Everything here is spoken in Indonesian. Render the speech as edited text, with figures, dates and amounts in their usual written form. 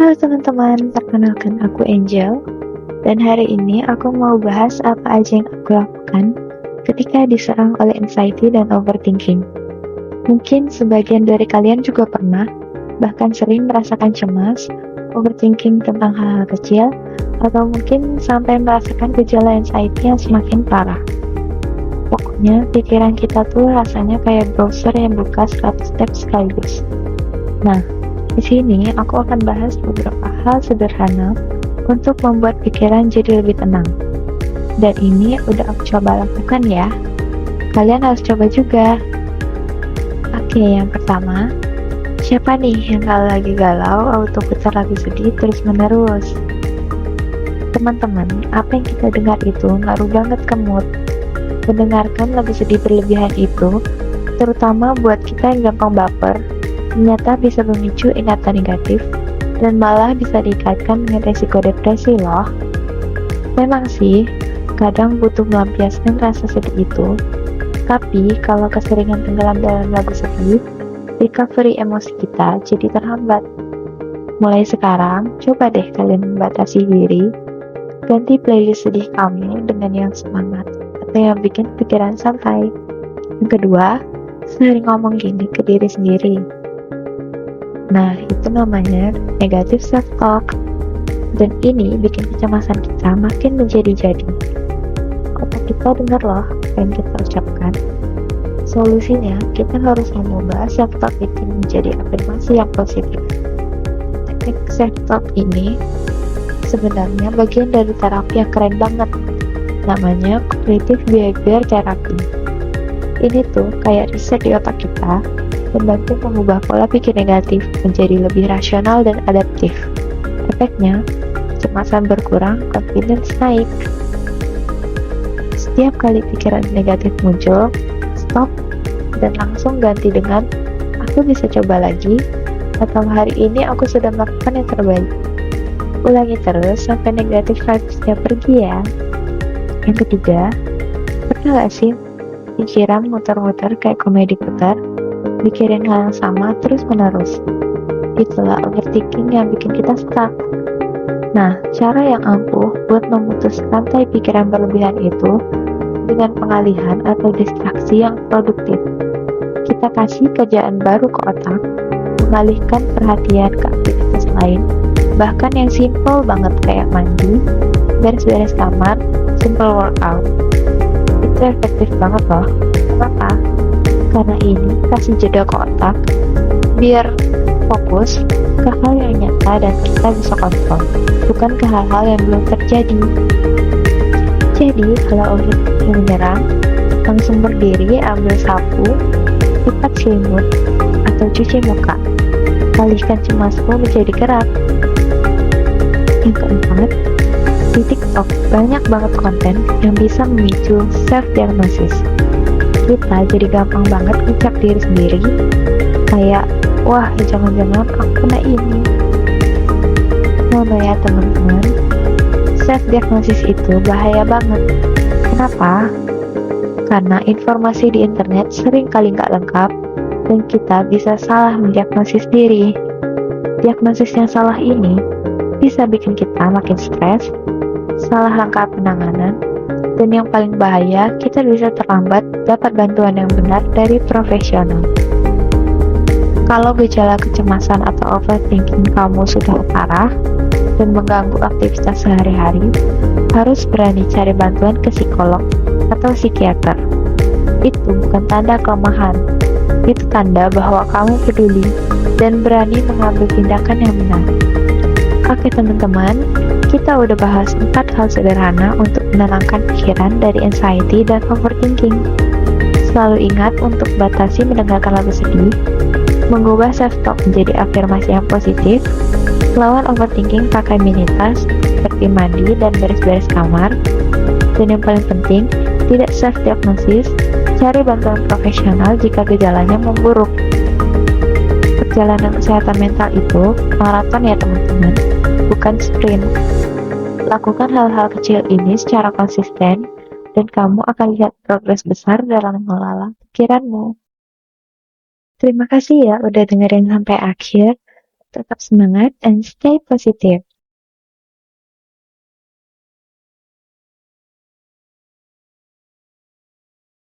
Halo teman-teman, perkenalkan aku Angel, dan hari ini aku mau bahas apa aja yang aku lakukan ketika diserang oleh anxiety dan overthinking. Mungkin sebagian dari kalian juga pernah, bahkan sering merasakan cemas, overthinking tentang hal-hal kecil, atau mungkin sampai merasakan gejala anxiety yang semakin parah. Pokoknya, pikiran kita tuh rasanya kayak browser yang buka 100 tab sekaligus. Nah, di sini aku akan bahas beberapa hal sederhana untuk membuat pikiran jadi lebih tenang. Dan ini udah aku coba lakukan ya. Kalian harus coba juga. Oke, yang pertama, siapa nih yang kalau lagi galau, auto putar lagu sedih terus menerus? Teman-teman, apa yang kita dengar itu ngaruh banget ke mood. Mendengarkan lagu sedih berlebihan itu, terutama buat kita yang gampang baper, ternyata bisa memicu ingatan negatif dan malah bisa dikaitkan dengan resiko depresi loh. Memang sih, kadang butuh melampiaskan rasa sedih itu, tapi kalau keseringan tenggelam dalam lagu sedih, recovery emosi kita jadi terhambat. Mulai sekarang, coba deh kalian membatasi diri, ganti playlist sedih kamu dengan yang semangat atau yang bikin pikiran santai. Yang kedua, sering ngomong gini ke diri sendiri. Nah, itu namanya negative self-talk. Dan ini bikin kecemasan kita makin menjadi-jadi. Otak kita dengar loh apa yang kita ucapkan. Solusinya, kita harus mengubah self-talk itu menjadi afirmasi yang positif. Teknik self-talk ini sebenarnya bagian dari terapi yang keren banget. Namanya Cognitive Behavior Therapy. Ini tuh kayak riset di otak kita, membantu mengubah pola pikir negatif menjadi lebih rasional dan adaptif. Efeknya, kecemasan berkurang, confidence naik. Setiap kali pikiran negatif muncul, stop dan langsung ganti dengan aku bisa coba lagi, atau hari ini aku sudah melakukan yang terbaik. Ulangi terus sampai negatif vibes-nya pergi ya. Yang ketiga, pernah gak sih pikiran muter-muter kayak komedi putar? Mikirin hal yang sama terus menerus. Itulah overthinking yang bikin kita stuck. Nah, cara yang ampuh buat memutus rantai pikiran berlebihan itu dengan pengalihan atau distraksi yang produktif. Kita kasih kerjaan baru ke otak, mengalihkan perhatian ke aktivitas lain, bahkan yang simple banget kayak mandi, beres-beres kamar, simple workout. Itu efektif banget loh. Kenapa? Karena ini kasih jeda ke otak biar fokus ke hal yang nyata dan kita bisa kontrol, bukan ke hal-hal yang belum terjadi. Jadi kalau overthinking menyerang, langsung berdiri, ambil sapu, lipat selimut, atau cuci muka. Alihkan cemasmu menjadi gerak. Yang keempat, di TikTok banyak banget konten yang bisa memicu self-diagnosis. Kita jadi gampang banget ngecap diri sendiri kayak, wah jangan-jangan aku kena ini. Nah ya teman-teman, self-diagnosis itu bahaya banget. Kenapa? Karena informasi di internet sering kali nggak lengkap dan kita bisa salah mendiagnosis diri. Diagnosis yang salah ini bisa bikin kita makin stres, salah langkah penanganan, dan yang paling bahaya, kita bisa terlambat dapat bantuan yang benar dari profesional. Kalau gejala kecemasan atau overthinking kamu sudah parah dan mengganggu aktivitas sehari-hari, harus berani cari bantuan ke psikolog atau psikiater. Itu bukan tanda kelemahan, itu tanda bahwa kamu peduli dan berani mengambil tindakan yang benar. Oke teman-teman, kita udah bahas 4 hal sederhana untuk menenangkan pikiran dari anxiety dan overthinking. Selalu ingat untuk batasi mendengarkan lagu sedih, mengubah self-talk menjadi afirmasi yang positif, lawan overthinking pakai minitas seperti mandi dan beres-beres kamar, dan yang paling penting, tidak self-diagnosis, cari bantuan profesional jika gejalanya memburuk. Perjalanan kesehatan mental itu maraton ya teman-teman, bukan sprint. Lakukan hal-hal kecil ini secara konsisten dan kamu akan lihat progres besar dalam mengelola pikiranmu. Terima kasih ya udah dengerin sampai akhir. Tetap semangat and stay positive.